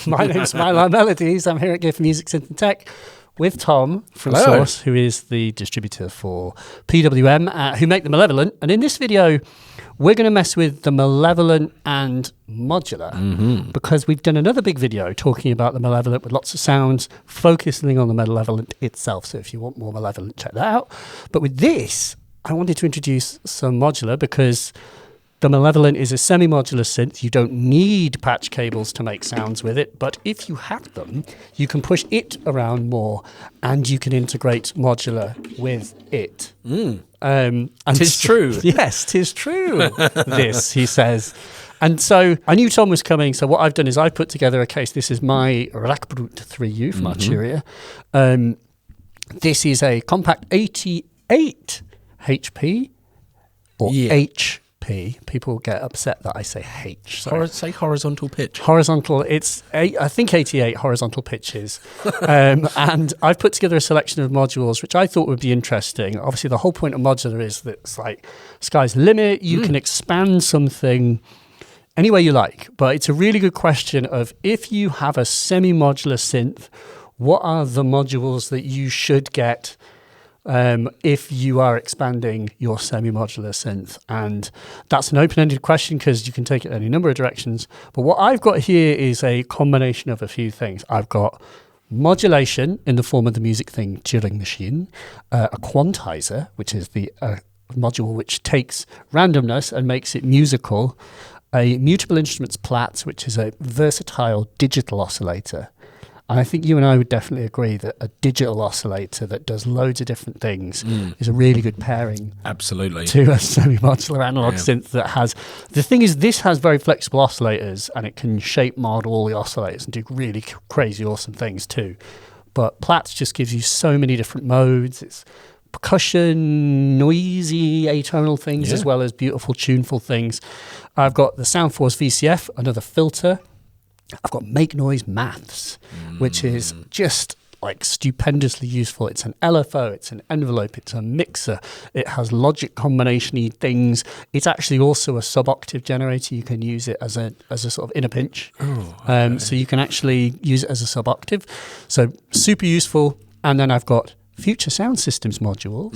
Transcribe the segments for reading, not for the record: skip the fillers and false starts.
My name's Mylar Melodies. I'm here at Give Music, Synth and Tech with Tom from Hello. Source, who is the distributor for PWM, who make the Malevolent. And in this video, we're going to mess with the Malevolent and Modular because we've done another big video talking about the Malevolent with lots of sounds, focusing on the Malevolent itself. So if you want more Malevolent, check that out. But with this, I wanted to introduce some Modular because the Malevolent is a semi-modular synth. You don't need patch cables to make sounds with it, but if you have them, you can push it around more and you can integrate modular with it. And Tis true. Yes, 'tis true. This, he says. And so I knew Tom was coming, so what I've done is I've put together a case. This is my Rackbrute 3U from Arturia. This is a compact 88 HP or HP. People get upset that I say H. Say horizontal pitch. Horizontal, I think 88 horizontal pitches. And I've put together a selection of modules, which I thought would be interesting. Obviously, the whole point of modular is that it's like sky's the limit. You can expand something any way you like. But it's a really good question of if you have a semi-modular synth, what are the modules that you should get if you are expanding your semi-modular synth? And that's an open-ended question because you can take it any number of directions. But what I've got here is a combination of a few things. I've got modulation in the form of the music Thing Turing Machine, a quantizer, which is the module which takes randomness and makes it musical, a mutable instruments Plaits, which is a versatile digital oscillator. And I think you and I would definitely agree that a digital oscillator that does loads of different things is a really good pairing. Absolutely. To a semi-modular analog synth that has... The thing is, this has very flexible oscillators and it can shape model all the oscillators and do really crazy, awesome things too. But Plaits just gives you so many different modes. It's percussion, noisy, atonal things, as well as beautiful, tuneful things. I've got the SoundForce VCF, another filter. I've got Make Noise Maths, which is just like stupendously useful. It's an LFO, it's an envelope, it's a mixer. It has logic combination-y things. It's actually also a sub-octave generator. You can use it as a sort of inner pinch. So you can actually use it as a sub-octave. So super useful. And then I've got Future Sound Systems modules.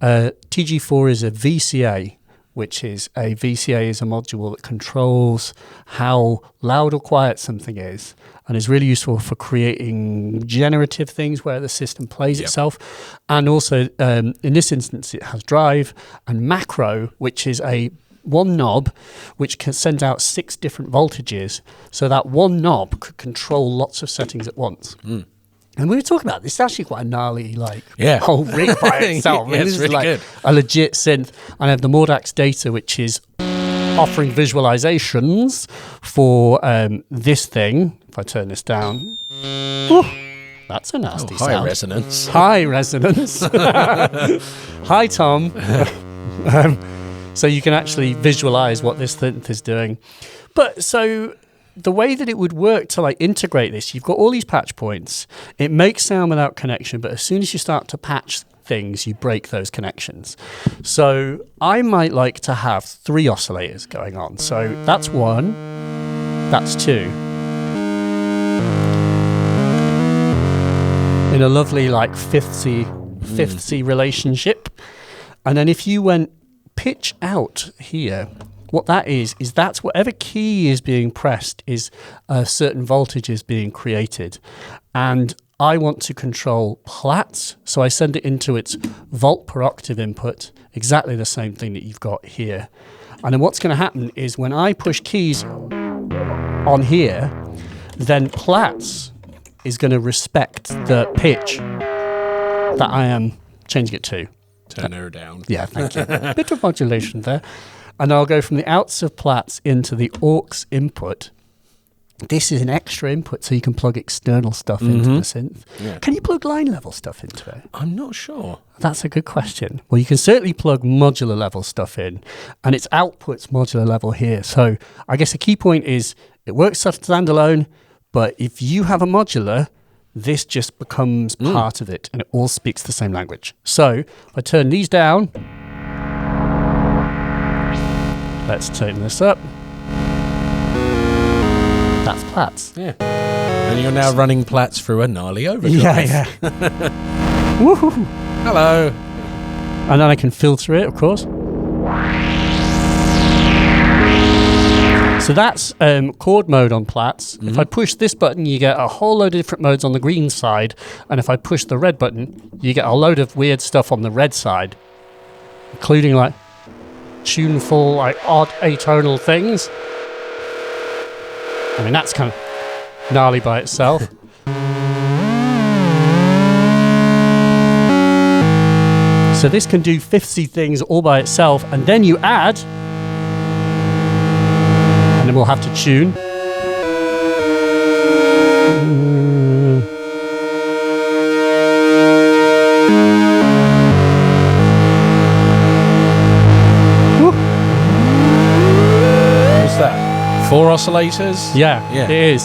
TG4 is a VCA, which is a module that controls how loud or quiet something is and is really useful for creating generative things where the system plays itself. And also, in this instance, it has drive and macro, which is one knob which can send out 6 different voltages. So that one knob could control lots of settings at once. And we were talking about this. It's actually quite a gnarly, whole rig by itself. It's this really is good. A legit synth. And I have the Mordax Data, which is offering visualizations for this thing. If I turn this down, that's a nasty sound. High resonance. High resonance. Hi, Tom. So you can actually visualize what this synth is doing. But so the way that it would work to integrate this, you've got all these patch points. It makes sound without connection, but as soon as you start to patch things, you break those connections. So I might like to have 3 oscillators going on. So that's 1, that's 2. In a lovely fifth C relationship. And then if you went pitch out here, what that is that's whatever key is being pressed is a certain voltage is being created. And I want to control Plaits, so I send it into its volt per octave input, exactly the same thing that you've got here. And then what's going to happen is when I push keys on here, then Plaits is going to respect the pitch that I am changing it to. Turn her down. Yeah, thank you. Bit of modulation there. And I'll go from the outs of Plaits into the aux input. This is an extra input, so you can plug external stuff into the synth. Yeah. Can you plug line level stuff into it? I'm not sure. That's a good question. Well, you can certainly plug modular level stuff in, and its output's modular level here. So I guess the key point is it works standalone, but if you have a modular, this just becomes part of it, and it all speaks the same language. So if I turn these down, let's turn this up. That's Plaits. Yeah. And you're now running Plaits through a gnarly overdrive. Yeah. Woohoo! Hello. And then I can filter it, of course. So that's chord mode on Plaits. Mm-hmm. If I push this button, you get a whole load of different modes on the green side. And if I push the red button, you get a load of weird stuff on the red side, including like tuneful, like odd atonal things. I mean, that's kind of gnarly by itself. So this can do 50 things all by itself, and then you add, and then we'll have to tune. What's that? 4 oscillators? Yeah, it is.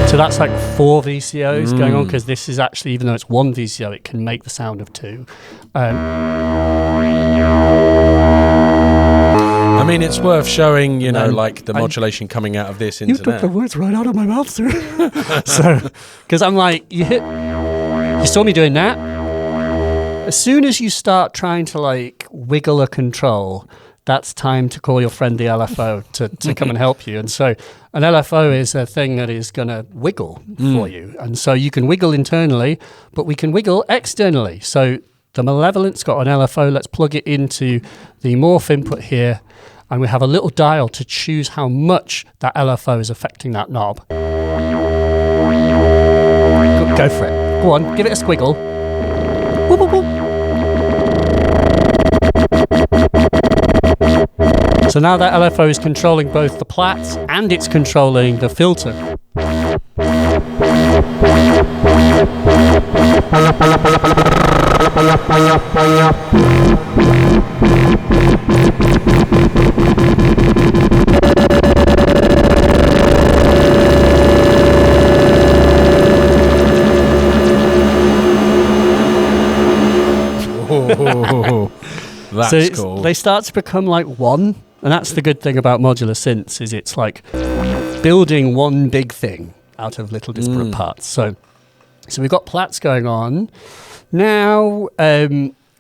So that's like 4 VCOs going on, because this is actually, even though it's 1 VCO, it can make the sound of 2. I mean, it's worth showing, you know, like the modulation coming out of this into that. You took the words right out of my mouth, sir. So, because I'm like, you saw me doing that. As soon as you start trying to like wiggle a control, that's time to call your friend the LFO to come and help you. And so an LFO is a thing that is going to wiggle for you. And so you can wiggle internally, but we can wiggle externally. So the Malevolent's got an LFO. Let's plug it into the morph input here. And we have a little dial to choose how much that LFO is affecting that knob. Go for it. Go on, give it a squiggle. Whoop, whoop, whoop. So now that LFO is controlling both the Plaits and it's controlling the filter. That's cool. They start to become like one. And that's the good thing about modular synths, is it's like building one big thing out of little disparate parts. So we've got Plaits going on. Now,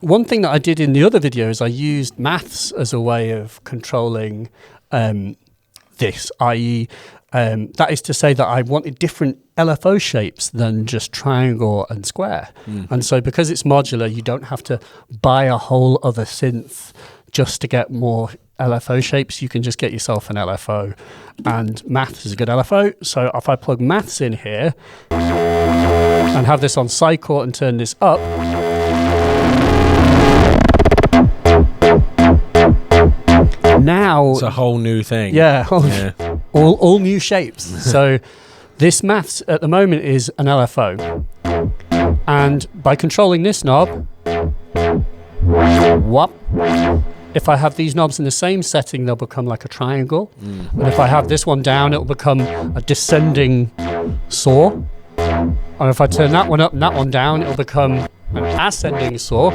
one thing that I did in the other video is I used maths as a way of controlling this, i.e. that is to say that I wanted different LFO shapes than just triangle and square. And so because it's modular, you don't have to buy a whole other synth just to get more LFO shapes. You can just get yourself an LFO, and maths is a good LFO. So if I plug maths in here and have this on cycle and turn this up, now it's a whole new thing. Yeah, all new shapes. So this maths at the moment is an LFO, and by controlling this knob, whoop, if I have these knobs in the same setting, they'll become like a triangle. And if I have this one down, it'll become a descending saw. And if I turn that one up and that one down, it'll become an ascending saw.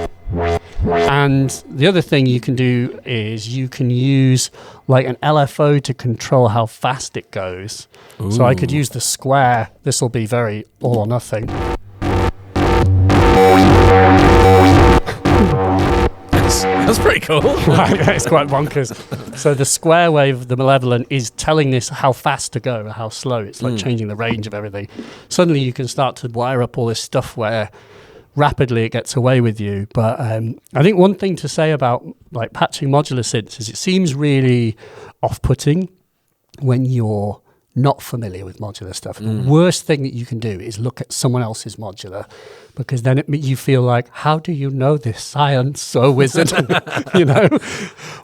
And the other thing you can do is you can use like an LFO to control how fast it goes. Ooh. So I could use the square. This will be very all or nothing. That's pretty cool. Right, it's quite bonkers. So the square wave, the Malevolent, is telling this how fast to go, or how slow. It's like changing the range of everything. Suddenly you can start to wire up all this stuff where rapidly it gets away with you. But I think one thing to say about like patching modular synths is it seems really off-putting when you're not familiar with modular stuff. The worst thing that you can do is look at someone else's modular, because then you feel like, how do you know this science, so wizard? You know,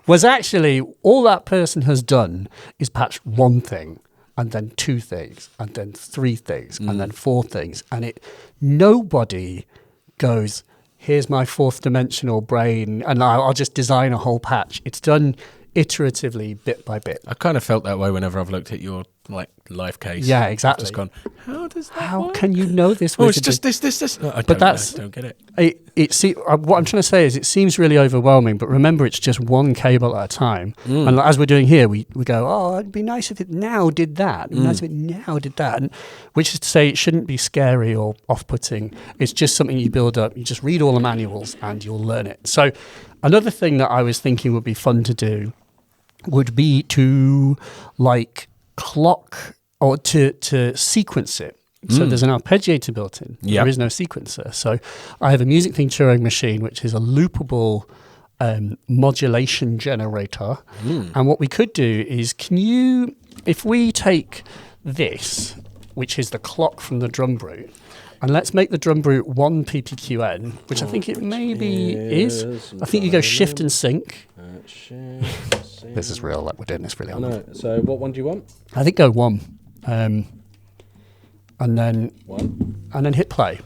was actually all that person has done is patch one thing, and then 2 things, and then 3 things, and then 4 things, and nobody goes, here's my 4th dimensional brain, and I'll just design a whole patch. It's done iteratively, bit by bit. I kind of felt that way whenever I've looked at your life case. Yeah, exactly. I've just gone, how does that How work? can you know this? Oh, it's just this. No, I don't get it. What I'm trying to say is it seems really overwhelming, but remember it's just one cable at a time. And as we're doing here, we go, oh, it'd be nice if it now did that. It'd be nice if it now did that. And which is to say it shouldn't be scary or off-putting. It's just something you build up. You just read all the manuals and you'll learn it. So another thing that I was thinking would be fun to do would be to clock or to sequence it. So there's an arpeggiator built in. Yep. There is no sequencer. So I have a Thing Turing Machine, which is a loopable modulation generator. And what we could do is, if we take this, which is the clock from the drum brute, and let's make the drum brute 1 PPQN, which I think it maybe is. I think you go shift and sync. This is real, we're doing this really hard. No. So what one do you want? I think go 1. And then 1. And then hit play.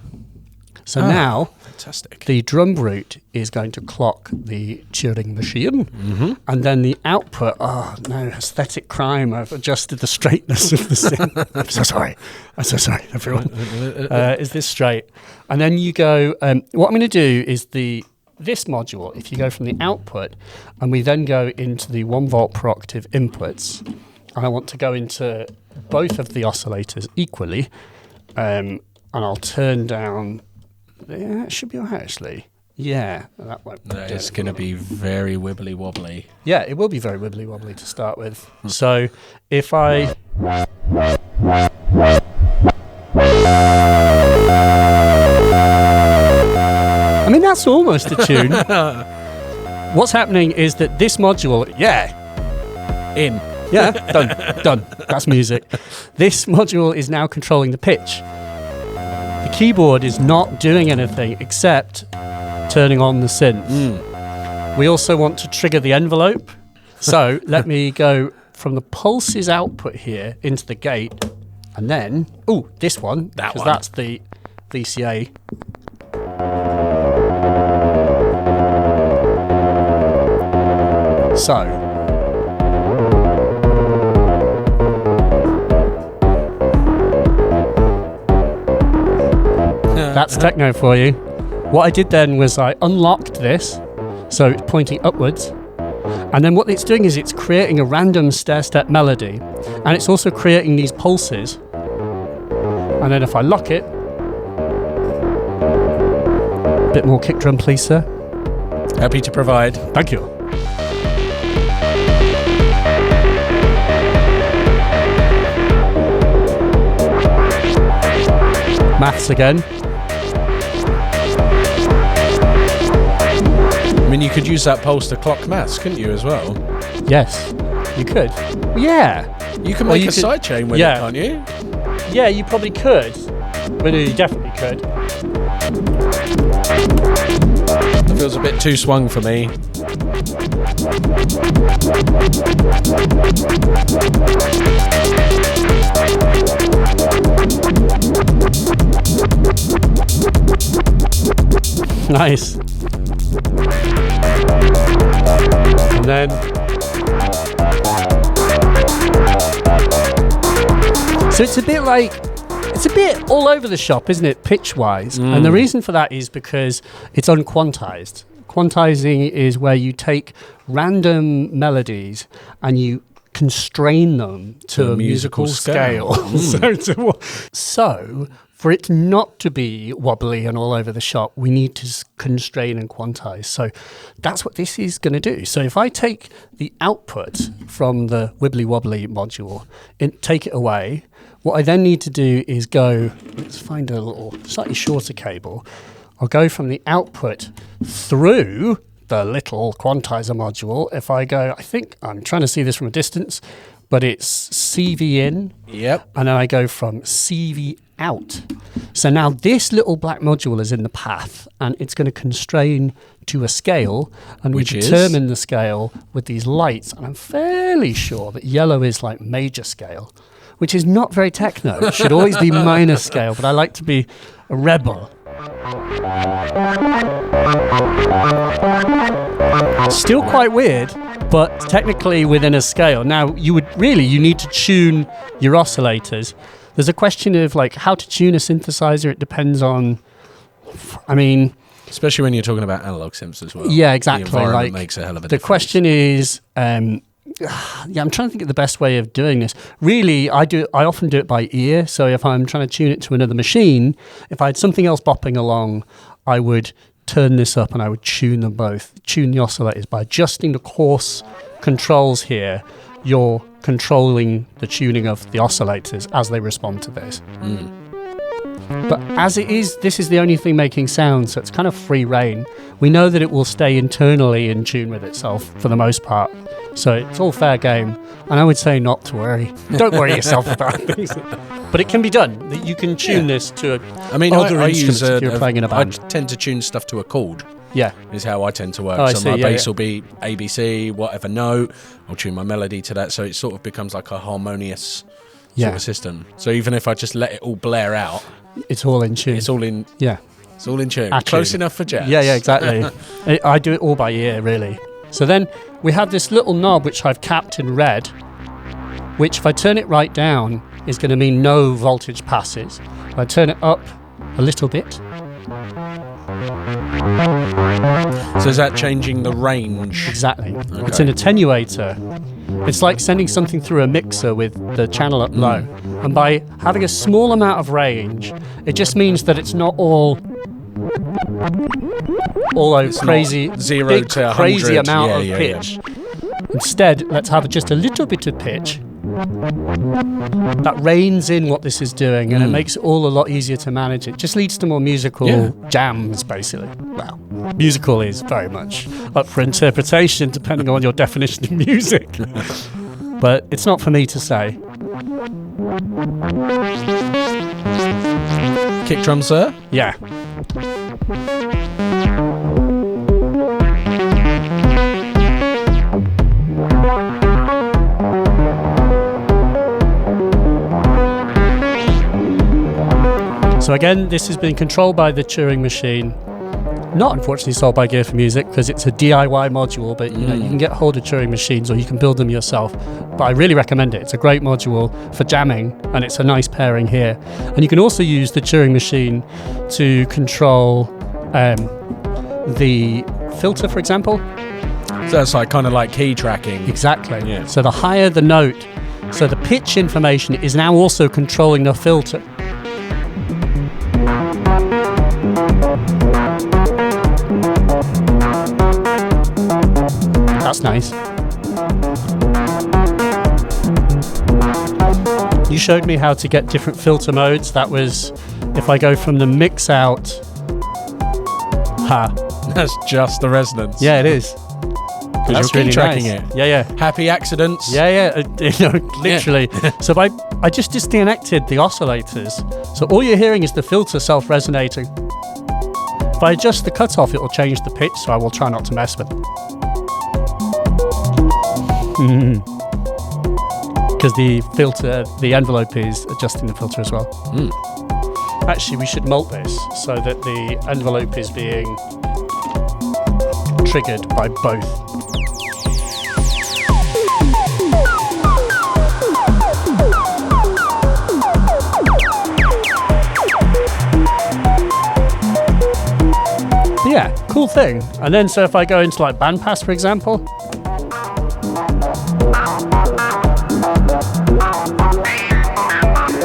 So now fantastic. The drum brute is going to clock the Turing machine, and then the output. Oh no, aesthetic crime! I've adjusted the straightness of the synth. I'm so sorry, everyone. Is this straight? And then you go. What I'm going to do is this module. If you go from the output, and we then go into the 1 volt per octave inputs, and I want to go into both of the oscillators equally, and I'll turn down. Yeah, it should be all right, actually. Yeah, that won't. That is going to be very wibbly wobbly. Yeah, it will be very wibbly wobbly to start with. So if I. I mean, that's almost a tune. What's happening is that this module, done. That's music. This module is now controlling the pitch. The keyboard is not doing anything except turning on the synth. We also want to trigger the envelope. So let me go from the pulses output here into the gate, and then, this one, because that's the VCA. So. That's techno for you. What I did then was I unlocked this, so it's pointing upwards, and then what it's doing is it's creating a random stair-step melody, and it's also creating these pulses. And then if I lock it, a bit more kick drum, please, sir. Happy to provide. Thank you. Maths again. I mean, you could use that pulse to clock maths, couldn't you, as well? Yes, you could. Yeah. You can make a sidechain with it, can't you? Yeah, you probably could. But you definitely could. It feels a bit too swung for me. Nice. And then so it's a bit all over the shop, isn't it, pitch wise? And the reason for that is because it's unquantized. Quantizing is where you take random melodies and you constrain them to a musical scale. So for it not to be wobbly and all over the shop, we need to constrain and quantize. So that's what this is going to do. So if I take the output from the wibbly wobbly module and take it away, what I then need to do is go, let's find a little slightly shorter cable. I'll go from the output through the little quantizer module. If I go, I think I'm trying to see this from a distance, but it's CV in. Yep. And then I go from CV out. So now this little black module is in the path, and it's going to constrain to a scale, and we determine the scale with these lights. And I'm fairly sure that yellow is like major scale, which is not very techno. It should always be minor scale, but I like to be a rebel. Still quite weird, but technically within a scale. Now, you need to tune your oscillators. There's a question of like how to tune a synthesizer. It depends on, especially when you're talking about analog synths as well. Yeah, exactly. The environment makes a hell of a difference. The question is, I'm trying to think of the best way of doing this. Really, I often do it by ear. So if I'm trying to tune it to another machine, if I had something else bopping along, I would turn this up and I would tune them both. Tune the oscillators by adjusting the coarse controls here. You're controlling the tuning of the oscillators as they respond to this. But as it is, this is the only thing making sound, so it's kind of free reign. We know that it will stay internally in tune with itself for the most part, so it's all fair game. And I would say not to worry. Don't worry yourself about things. But it can be done. You can tune this to other instruments if you're playing in a band. I tend to tune stuff to a chord. Yeah. Is how I tend to work. So my bass will be ABC, whatever note. I'll tune my melody to that, so it sort of becomes like a harmonious sort of system. So even if I just let it all blare out, it's all in tune. It's all in. Yeah. It's all in tune. Close enough for jazz. Yeah, exactly. I do it all by ear, really. So then we have this little knob which I've capped in red, which if I turn it right down is going to mean no voltage passes. If I turn it up a little bit. So is that changing the range? Exactly. Okay. It's an attenuator. It's like sending something through a mixer with the channel up low. And by having a small amount of range, it just means that it's not all it's crazy, not 0 big, to 100. crazy amount of pitch. Yeah. Instead, let's have just a little bit of pitch that reins in what this is doing, and it makes it all a lot easier to manage. It just leads to more musical jams, basically. Well, musical is very much up for interpretation, depending on your definition of music. But it's not for me to say. Kick drum, sir? Yeah. So again, this has been controlled by the Turing Machine. Not unfortunately sold by Gear for Music because it's a DIY module, but you can get hold of Turing machines or you can build them yourself. But I really recommend it. It's a great module for jamming, and it's a nice pairing here. And you can also use the Turing machine to control the filter, for example. So that's like kind of like key tracking. Exactly. Yeah. So the higher the note, so the pitch information is now also controlling the filter. That's nice. You showed me how to get different filter modes. That was if I go from the mix out. That's just the resonance. Yeah, it is. Because you're really key tracking nice. it. Yeah. Happy accidents. Yeah. Literally. So I just disconnected the oscillators. So all you're hearing is the filter self-resonating. If I adjust the cutoff, it will change the pitch, so I will try not to mess with it. Because the envelope is adjusting the filter as well. Actually, we should mult this so that the envelope is being triggered by both. Yeah, cool thing. And then so if I go into like bandpass, for example.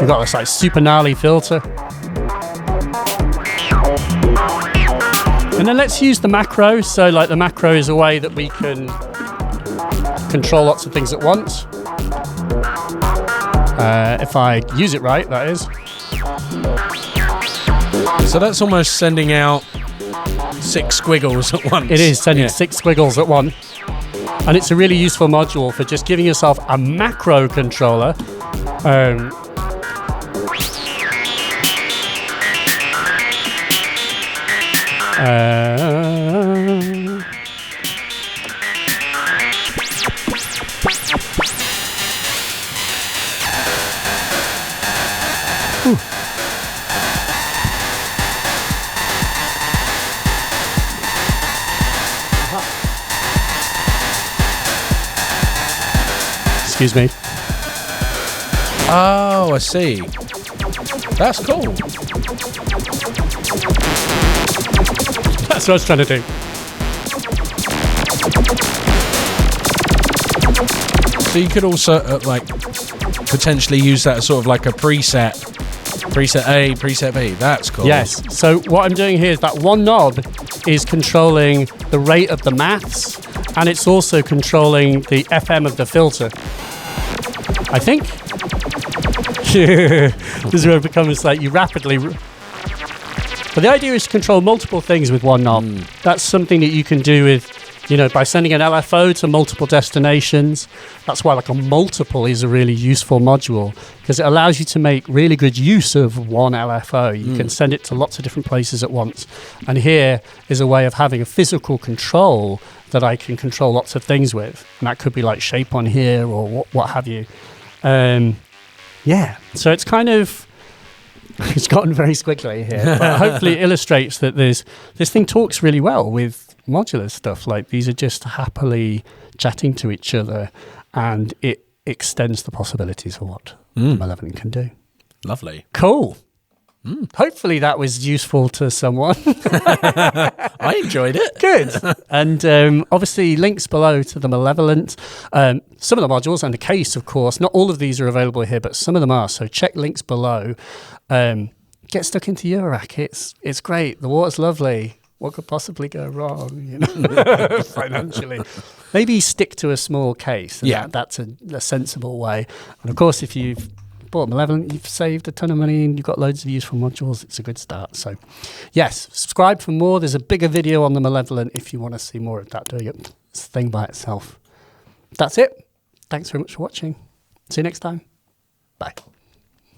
We've got this like super gnarly filter. And then let's use the macro. So like the macro is a way that we can control lots of things at once. If I use it right, that is. So that's almost sending out 6 squiggles at once. It is sending 6 squiggles at once. And it's a really useful module for just giving yourself a macro controller. excuse me. Oh, I see. That's cool. That's what I was trying to do. So you could also like potentially use that as sort of like a preset A, preset B. That's cool. Yes. So what I'm doing here is that one knob is controlling the rate of the maths, and it's also controlling the FM of the filter. I think. This is where it becomes like you rapidly. But the idea is to control multiple things with one knob. That's something that you can do with, by sending an LFO to multiple destinations. That's why like a multiple is a really useful module, because it allows you to make really good use of one LFO. You can send it to lots of different places at once. And here is a way of having a physical control that I can control lots of things with. And that could be like shape on here or what have you. So it's kind of, it's gotten very squiggly here, but hopefully it illustrates that this thing talks really well with modular stuff. Like these are just happily chatting to each other, and it extends the possibilities for what Malevolent can do. Lovely. Cool. Hopefully that was useful to someone. I enjoyed it. Good. And obviously links below to the Malevolent. Some of the modules and the case, of course. Not all of these are available here, but some of them are. So check links below. Get stuck into Eurorack. It's great. The water's lovely. What could possibly go wrong, financially? Maybe stick to a small case. And that's a sensible way. And of course, if you've bought Malevolent, you've saved a ton of money and you've got loads of useful modules. It's a good start. So yes, subscribe for more. There's a bigger video on the Malevolent if you want to see more of that doing it. It's a thing by itself. That's it. Thanks very much for watching. See you next time. Bye.